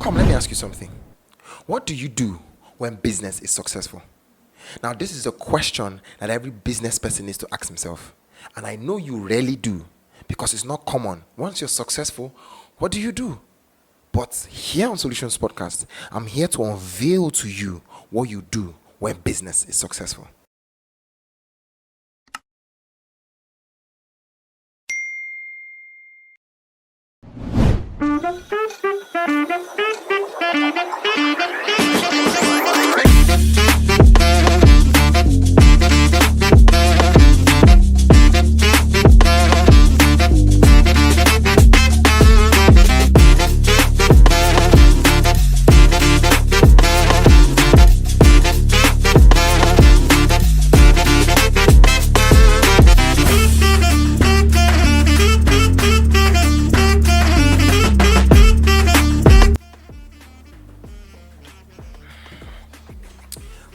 Come, let me ask you something. What do you do when business is successful? Now, this is a question that every business person needs to ask himself. And I know you rarely do because it's not common. Once you're successful, what do you do? But here on Solutions Podcast, I'm here to unveil to you what you do when business is successful.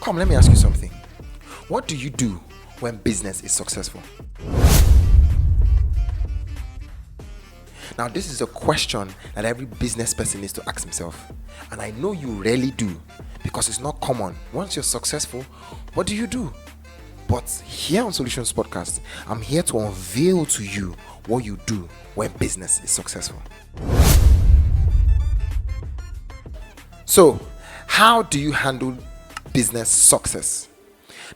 Come, let me ask you something. What do you do when business is successful? Now, this is a question that every business person needs to ask himself. And I know you rarely do because it's not common. Once you're successful, what do you do? But here on Solutions Podcast, I'm here to unveil to you what you do when business is successful. So, how do you handle business success?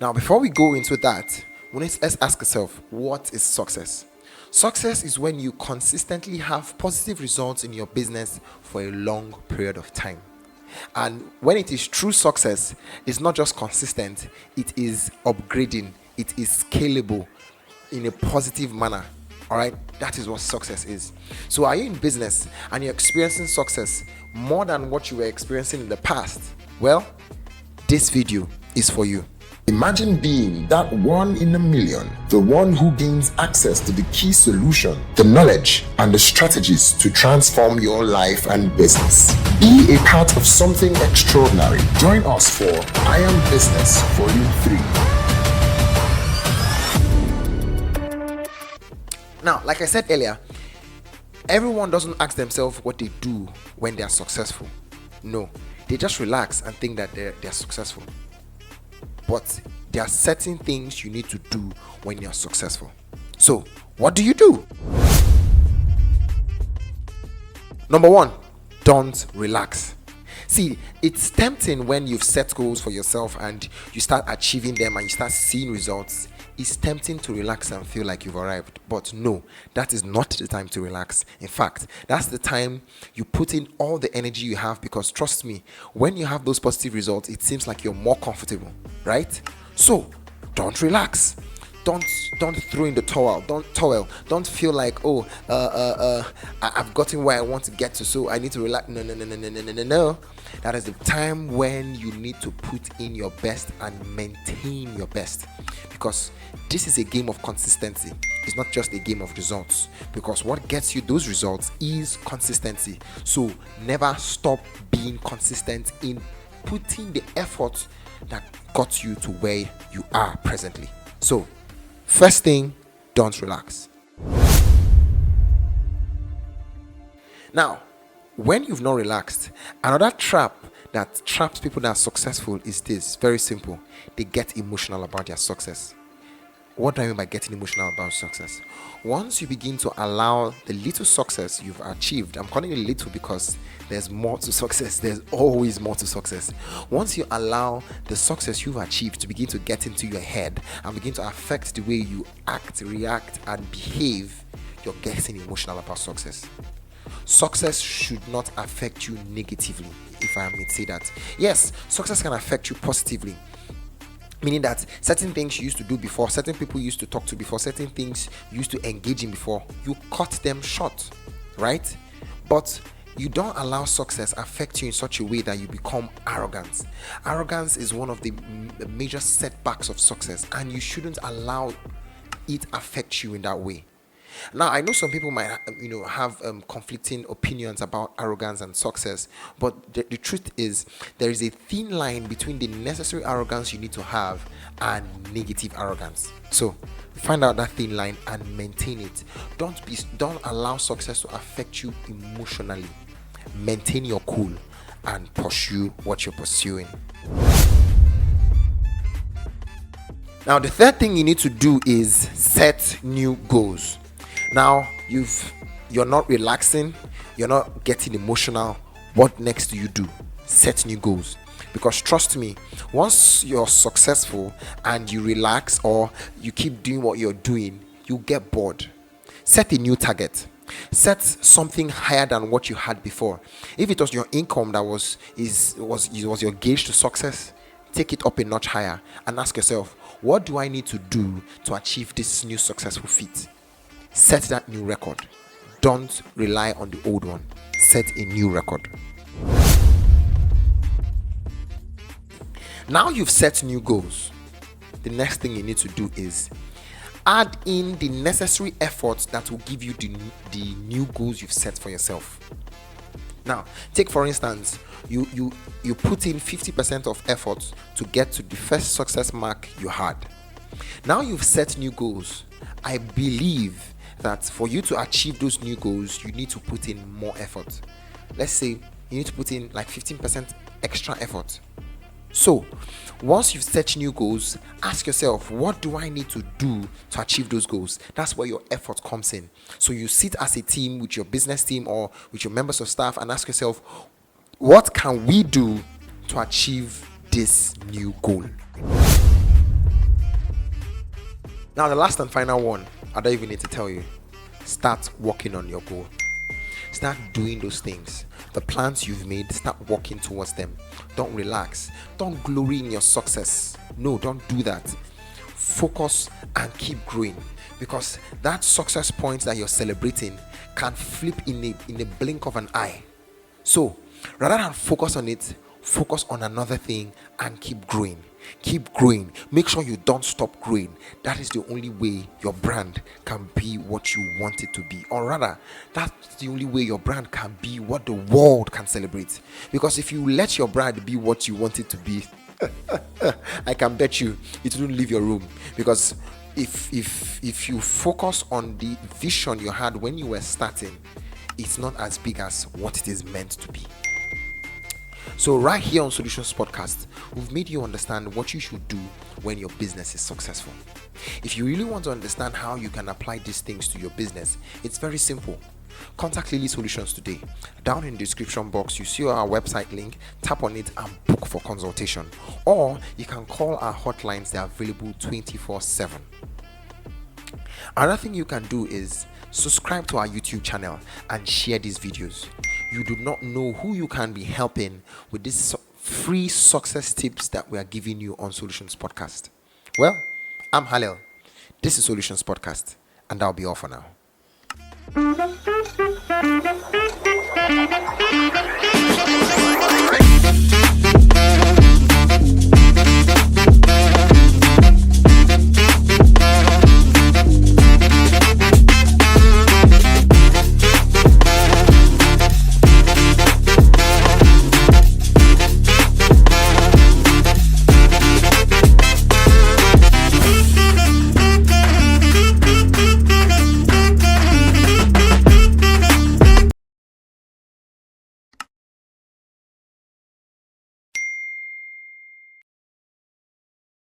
Now, before we go into that, let's ask ourselves, what is success? Success is when you consistently have positive results in your business for a long period of time. And when it is true success, it's not just consistent, it is upgrading, it is scalable in a positive manner. All right, that is what success is. So, are you in business and you're experiencing success more than what you were experiencing in the past? Well, this video is for you. Imagine being that one in a million, the one who gains access to the key solution, the knowledge, and the strategies to transform your life and business. Be a part of something extraordinary. Join us for I Am Business Volume 3. Now, like I said earlier, everyone doesn't ask themselves what they do when they are successful. No, they just relax and think that they're successful. But there are certain things you need to do when you're successful. So, what do you do? Number one, don't relax. See, it's tempting when you've set goals for yourself and you start achieving them and you start seeing results. It's tempting to relax and feel like you've arrived. But no, that is not the time to relax. In fact, that's the time you put in all the energy you have, because trust me, when you have those positive results, it seems like you're more comfortable, right? So, don't relax. Don't throw in the towel. Don't feel like, I've gotten where I want to get to, so I need to relax. No. That is the time when you need to put in your best and maintain your best, because this is a game of consistency. It's not just a game of results, because what gets you those results is consistency. So never stop being consistent in putting the effort that got you to where you are presently. So first thing, don't relax. Now, when you've not relaxed, another trap that traps people that are successful is this. Very simple. They get emotional about their success. What do I mean by getting emotional about success? Once you begin to allow the little success you've achieved, I'm calling it little because there's more to success. There's always more to success. Once you allow the success you've achieved to begin to get into your head and begin to affect the way you act, react, and behave, you're getting emotional about success. Success should not affect you negatively, if I may say that. Yes, success can affect you positively, meaning that certain things you used to do before, certain people you used to talk to before, certain things you used to engage in before, you cut them short, right? But you don't allow success affect you in such a way that you become arrogant. Arrogance is one of the major setbacks of success, and you shouldn't allow it affect you in that way. Now, I know some people might, have conflicting opinions about arrogance and success, but the truth is there is a thin line between the necessary arrogance you need to have and negative arrogance. So, find out that thin line and maintain it. Don't allow success to affect you emotionally. Maintain your cool and pursue what you're pursuing. Now, the third thing you need to do is set new goals. Now, you're not relaxing, you're not getting emotional. What next do you do? Set new goals. Because trust me, once you're successful and you relax or you keep doing what you're doing, you get bored. Set a new target. Set something higher than what you had before. If it was your income that was your gauge to success, take it up a notch higher and ask yourself, what do I need to do to achieve this new successful feat? Set that new record. Don't rely on the old one. Set a new record. Now you've set new goals. The next thing you need to do is add in the necessary efforts that will give you the new goals you've set for yourself. Now, take for instance, you put in 50% of effort to get to the first success mark you had. Now you've set new goals. I believe that for you to achieve those new goals, you need to put in more effort. Let's say you need to put in like 15% extra effort. So, once you've set new goals, ask yourself, what do I need to do to achieve those goals? That's where your effort comes in. So you sit as a team with your business team or with your members of staff and ask yourself, what can we do to achieve this new goal? Now, the last and final one, I don't even need to tell you. Start working on your goal. Start doing those things. The plans you've made, start working towards them. Don't relax. Don't glory in your success. No, don't do that. Focus and keep growing, because that success point that you're celebrating can flip in a blink of an eye. So, rather than focus on it, focus on another thing and keep growing. Keep growing. Make sure you don't stop growing. That is the only way your brand can be what you want it to be. Or rather, that's the only way your brand can be what the world can celebrate. Because if you let your brand be what you want it to be, I can bet you it wouldn't leave your room. Because if you focus on the vision you had when you were starting, it's not as big as what it is meant to be. So right here on Solutions Podcast, we've made you understand what you should do when your business is successful. If you really want to understand how you can apply these things to your business, it's very simple. Contact Lily Solutions today. Down in the description box, you see our website link. Tap on it and book for consultation. Or you can call our hotlines. They're available 24/7. Another thing you can do is subscribe to our YouTube channel and share these videos. You do not know who you can be helping with these free success tips that we are giving you on Solutions Podcast. Well, I'm Halil. This is Solutions Podcast, and that'll be all for now.